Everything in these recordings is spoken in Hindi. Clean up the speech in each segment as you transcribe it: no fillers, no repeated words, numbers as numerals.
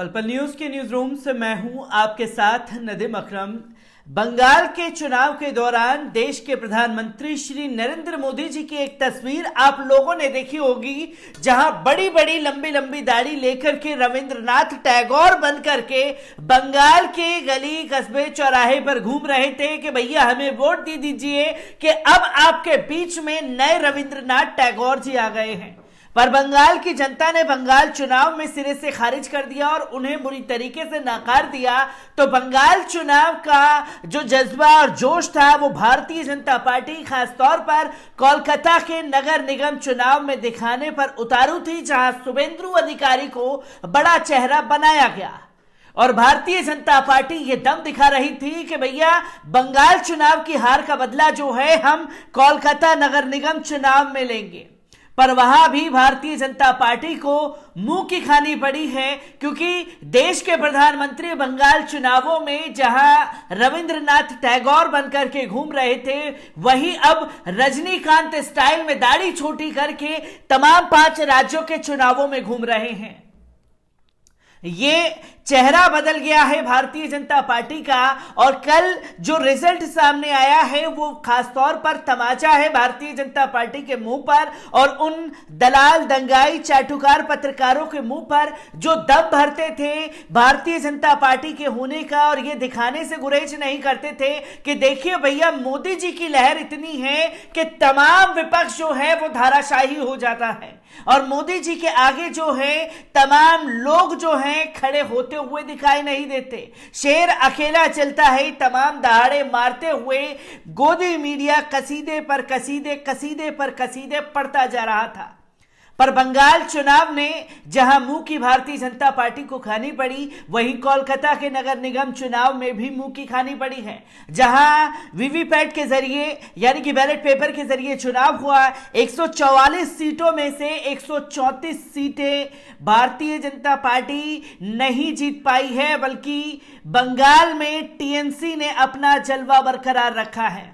पल पल न्यूज के न्यूज रूम से मैं हूं आपके साथ नदीम अकरम। बंगाल के चुनाव के दौरान देश के प्रधानमंत्री श्री नरेंद्र मोदी जी की एक तस्वीर आप लोगों ने देखी होगी, जहां बड़ी बड़ी लंबी लंबी दाढ़ी लेकर के रविंद्रनाथ टैगोर बन करके बंगाल के गली कस्बे चौराहे पर घूम रहे थे कि भैया हमें वोट दे दीजिए कि अब आपके बीच में नए रविंद्रनाथ टैगोर जी आ गए हैं। पर बंगाल की जनता ने बंगाल चुनाव में सिरे से खारिज कर दिया और उन्हें बुरी तरीके से नकार दिया। तो बंगाल चुनाव का जो जज्बा और जोश था वो भारतीय जनता पार्टी खासतौर पर कोलकाता के नगर निगम चुनाव में दिखाने पर उतारू थी, जहां शुभेंदु अधिकारी को बड़ा चेहरा बनाया गया और भारतीय जनता पार्टी ये दम दिखा रही थी कि भैया बंगाल चुनाव की हार का बदला जो है हम कोलकाता नगर निगम चुनाव में लेंगे। पर वहां भी भारतीय जनता पार्टी को मुंह की खानी पड़ी है, क्योंकि देश के प्रधानमंत्री बंगाल चुनावों में जहां रविंद्रनाथ टैगोर बनकर के घूम रहे थे, वहीं अब रजनीकांत स्टाइल में दाढ़ी छोटी करके तमाम 5 राज्यों के चुनावों में घूम रहे हैं। ये चेहरा बदल गया है भारतीय जनता पार्टी का और कल जो रिजल्ट सामने आया है वो खासतौर पर तमाचा है भारतीय जनता पार्टी के मुंह पर और उन दलाल दंगाई चाटुकार पत्रकारों के मुंह पर जो दम भरते थे भारतीय जनता पार्टी के होने का और ये दिखाने से गुरेज नहीं करते थे कि देखिए भैया मोदी जी की लहर इतनी है कि तमाम विपक्ष जो है वो धाराशाही हो जाता है और मोदी जी के आगे जो है तमाम लोग जो हैं खड़े होते हुए दिखाई नहीं देते। शेर अकेला चलता है, तमाम दहाड़े मारते हुए गोदी मीडिया कसीदे पर कसीदे कसीदे पर कसीदे पढ़ता जा रहा था। पर बंगाल चुनाव ने जहां मुंह की भारतीय जनता पार्टी को खानी पड़ी, वहीं कोलकाता के नगर निगम चुनाव में भी मुंह की खानी पड़ी है, जहां वीवीपैट के जरिए यानी कि बैलेट पेपर के जरिए चुनाव हुआ। 144 सीटों में से 134 सीटें भारतीय जनता पार्टी नहीं जीत पाई है, बल्कि बंगाल में टीएमसी ने अपना जलवा बरकरार रखा है।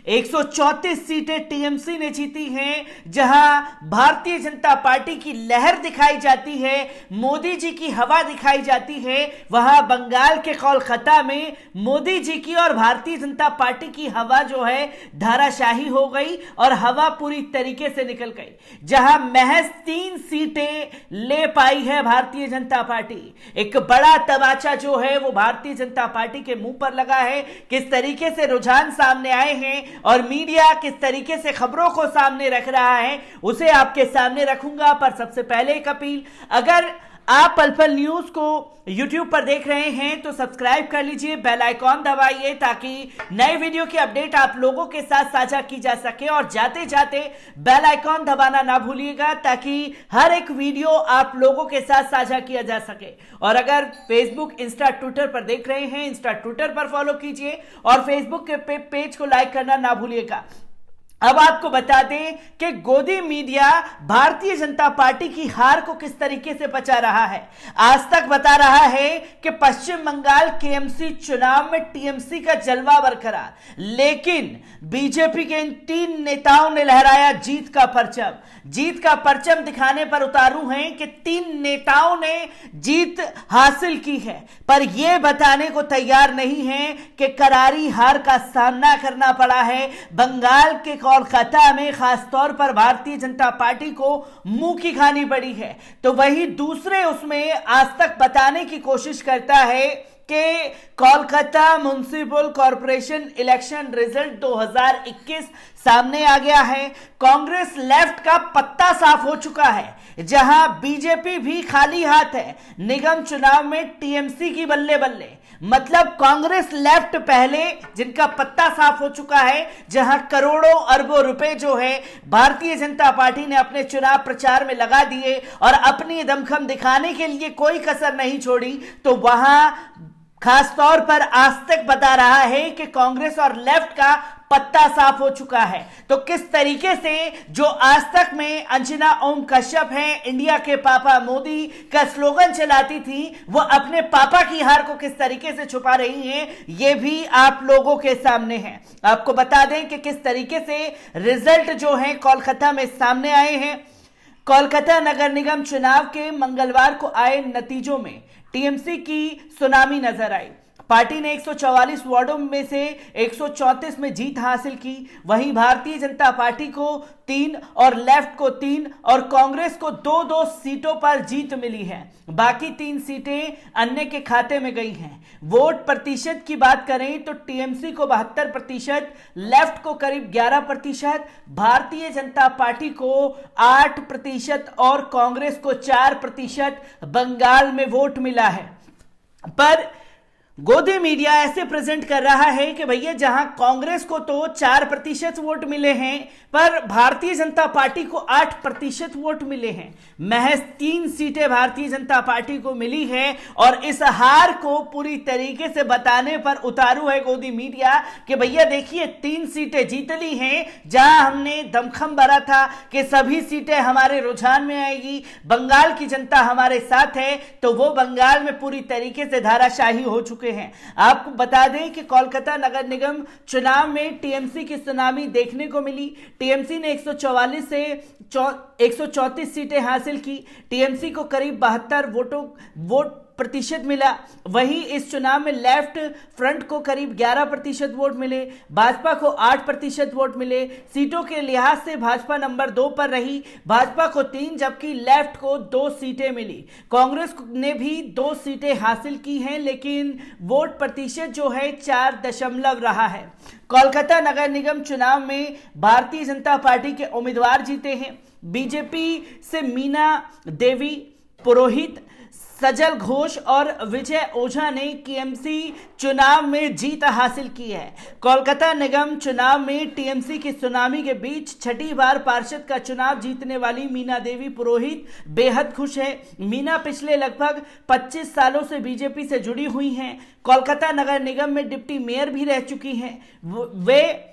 134 सीटें टीएमसी ने जीती हैं, जहां भारतीय जनता पार्टी की लहर दिखाई जाती है, मोदी जी की हवा दिखाई जाती है। वहां बंगाल के कोलकाता में मोदी जी की और भारतीय जनता पार्टी की हवा जो है धाराशाही हो गई और हवा पूरी तरीके से निकल गई। जहां महज 3 सीटें ले पाई है भारतीय जनता पार्टी। एक बड़ा तमाचा जो है वो भारतीय जनता पार्टी के मुंह पर लगा है। किस तरीके से रुझान सामने आए हैं और मीडिया किस तरीके से खबरों को सामने रख रहा है उसे आपके सामने रखूंगा। पर सबसे पहले एक अपील, अगर आप पल पल न्यूज को YouTube पर देख रहे हैं तो सब्सक्राइब कर लीजिए, बेल आइकॉन दबाइए ताकि नए वीडियो की अपडेट आप लोगों के साथ साझा की जा सके और जाते जाते बेल आइकॉन दबाना ना भूलिएगा ताकि हर एक वीडियो आप लोगों के साथ साझा किया जा सके। और अगर फेसबुक इंस्टा ट्विटर पर देख रहे हैं, इंस्टा ट्विटर पर फॉलो कीजिए और फेसबुक के पेज को लाइक करना ना भूलिएगा। अब आपको बता दें कि गोदी मीडिया भारतीय जनता पार्टी की हार को किस तरीके से बचा रहा है। आज तक बता रहा है कि पश्चिम बंगाल केएमसी चुनाव में टीएमसी का जलवा बरकरार, लेकिन बीजेपी के इन 3 नेताओं ने लहराया जीत का परचम। जीत का परचम दिखाने पर उतारू हैं कि 3 नेताओं ने जीत हासिल की है, पर यह बताने को तैयार नहीं है कि करारी हार का सामना करना पड़ा है बंगाल के कोलकाता में। खासतौर पर भारतीय जनता पार्टी को मुंह की खानी पड़ी है। तो वही दूसरे उसमें आज तक बताने की कोशिश करता है कि Kolkata municipal corporation election result 2021 सामने आ गया है। कांग्रेस लेफ्ट का पत्ता साफ हो चुका है, जहां बीजेपी भी खाली हाथ है। निगम चुनाव में टीएमसी की बल्ले बल्ले, मतलब कांग्रेस लेफ्ट पहले जिनका पत्ता साफ हो चुका है, जहां करोड़ों अरबों रुपए जो है भारतीय जनता पार्टी ने अपने चुनाव प्रचार में लगा दिए और अपनी दमखम दिखाने के लिए कोई कसर नहीं छोड़ी। तो वहां खासतौर पर आज तक बता रहा है कि कांग्रेस और लेफ्ट का पत्ता साफ हो चुका है। तो किस तरीके से जो आज तक में अंजना ओम कश्यप हैं, इंडिया के पापा मोदी का स्लोगन चलाती थी, वो अपने पापा की हार को किस तरीके से छुपा रही हैं, ये भी आप लोगों के सामने है। आपको बता दें कि किस तरीके से रिजल्ट जो है कोलकाता में सामने आए हैं। कोलकाता नगर निगम चुनाव के मंगलवार को आए नतीजों में टीएमसी की सुनामी नजर आई। पार्टी ने 144 वार्डों में से 134 में जीत हासिल की। वहीं भारतीय जनता पार्टी को 3 और लेफ्ट को 3 और कांग्रेस को 2-2 सीटों पर जीत मिली है। बाकी 3 सीटें अन्य के खाते में गई हैं। वोट प्रतिशत की बात करें तो टीएमसी को 72%, लेफ्ट को करीब 11%, भारतीय जनता पार्टी को 8% और कांग्रेस को 4% बंगाल में वोट मिला है। पर गोदी मीडिया ऐसे प्रेजेंट कर रहा है कि भैया जहां कांग्रेस को तो 4% वोट मिले हैं, पर भारतीय जनता पार्टी को 8% वोट मिले हैं। महज 3 सीटें भारतीय जनता पार्टी को मिली है और इस हार को पूरी तरीके से बताने पर उतारू है गोदी मीडिया कि भैया देखिए 3 सीटें जीत ली हैं। जहां हमने दमखम भरा था कि सभी सीटें हमारे रुझान में आएगी, बंगाल की जनता हमारे साथ है, तो वो बंगाल में पूरी तरीके से धाराशाही हो चुके हैं। आपको बता दें कि कोलकाता नगर निगम चुनाव में टीएमसी की सुनामी देखने को मिली। टीएमसी ने 144 से 134 सीटें हासिल की। टीएमसी को करीब 72 वोट प्रतिशत मिला। वहीं इस चुनाव में लेफ्ट फ्रंट को करीब 11% वोट मिले, भाजपा को 8% वोट मिले। सीटों के लिहाज से भाजपा नंबर 2 पर रही, भाजपा को 3 जबकि लेफ्ट को 2 सीटें मिली। कांग्रेस ने भी 2 सीटें हासिल की हैं, लेकिन वोट प्रतिशत जो है 4 रहा है। कोलकाता नगर निगम चुनाव में भारतीय जनता पार्टी के उम्मीदवार जीते हैं। बीजेपी से मीना देवी पुरोहित, सजल घोष और विजय ओझा ने टीएमसी चुनाव में जीत हासिल की है। कोलकाता निगम चुनाव में टीएमसी की सुनामी के बीच छठी बार पार्षद का चुनाव जीतने वाली मीना देवी पुरोहित बेहद खुश है। मीना पिछले लगभग 25 सालों से बीजेपी से जुड़ी हुई हैं। कोलकाता नगर निगम में डिप्टी मेयर भी रह चुकी हैं। वे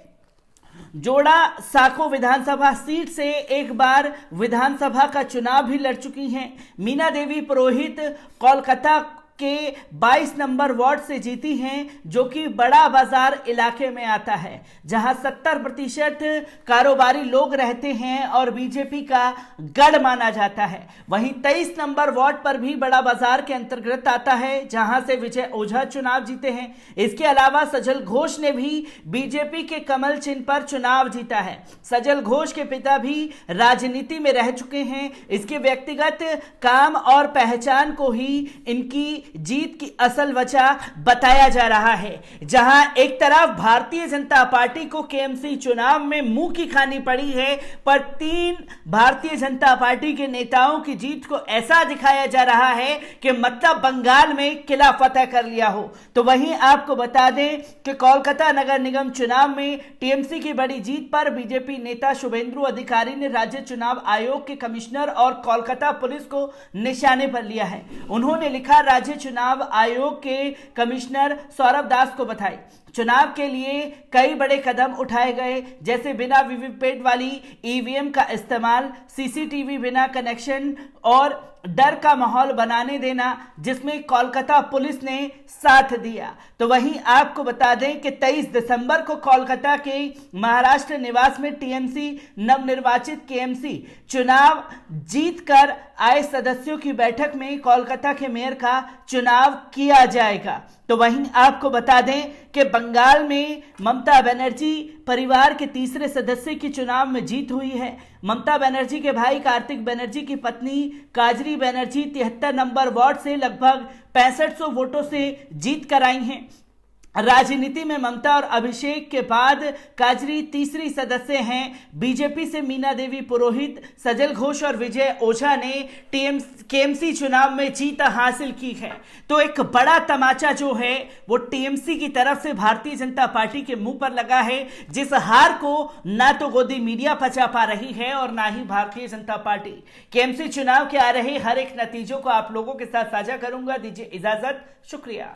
जोड़ा साको विधानसभा सीट से एक बार विधानसभा का चुनाव भी लड़ चुकी हैं। मीना देवी पुरोहित कोलकाता के 22 नंबर वार्ड से जीती हैं, जो कि बड़ा बाजार इलाके में आता है, जहां 70% कारोबारी लोग रहते हैं और बीजेपी का गढ़ माना जाता है। वहीं 23 नंबर वार्ड पर भी बड़ा बाजार के अंतर्गत आता है, जहां से विजय ओझा चुनाव जीते हैं। इसके अलावा सजल घोष ने भी बीजेपी के कमल चिन्ह पर चुनाव जीता है। सजल घोष के पिता भी राजनीति में रह चुके हैं। इसके व्यक्तिगत काम और पहचान को ही इनकी जीत की असल वजह बताया जा रहा है। जहां एक तरफ भारतीय जनता पार्टी को केएमसी चुनाव में मुंह की खानी पड़ी है, पर 3 भारतीय जनता पार्टी के नेताओं की जीत को ऐसा दिखाया जा रहा है कि मतलब बंगाल में किला फतेह कर लिया हो। तो वहीं आपको बता दें कि कोलकाता नगर निगम चुनाव में टीएमसी की बड़ी जीत पर बीजेपी नेता शुभेंदु अधिकारी ने राज्य चुनाव आयोग के कमिश्नर और कोलकाता पुलिस को निशाने पर लिया है। उन्होंने लिखा, राज्य चुनाव आयोग के कमिश्नर सौरभ दास को बधाई। चुनाव के लिए कई बड़े कदम उठाए गए, जैसे बिना वीवीपैट वाली ईवीएम का इस्तेमाल, सीसीटीवी बिना कनेक्शन और डर का माहौल बनाने देना, जिसमें कोलकाता पुलिस ने साथ दिया। तो वहीं आपको बता दें कि 23 दिसंबर को कोलकाता के महाराष्ट्र निवास में टीएमसी नवनिर्वाचित केएमसी चुनाव जीतकर आए सदस्यों की बैठक में कोलकाता के मेयर का चुनाव किया जाएगा। तो वहीं आपको बता दें कि बंगाल में ममता बनर्जी परिवार के तीसरे सदस्य की चुनाव में जीत हुई है। ममता बनर्जी के भाई कार्तिक बनर्जी की पत्नी काजरी बनर्जी 73 नंबर वार्ड से लगभग 6500 वोटों से जीत कर आई हैं। राजनीति में ममता और अभिषेक के बाद काजरी तीसरी सदस्य हैं। बीजेपी से मीना देवी पुरोहित, सजल घोष और विजय ओझा ने केएमसी चुनाव में जीत हासिल की है। तो एक बड़ा तमाचा जो है वो टीएमसी की तरफ से भारतीय जनता पार्टी के मुंह पर लगा है, जिस हार को ना तो गोदी मीडिया पचा पा रही है और ना ही भारतीय जनता पार्टी। केएमसी चुनाव के आ रहे हर एक नतीजों को आप लोगों के साथ साझा करूंगा। दीजिए इजाजत, शुक्रिया।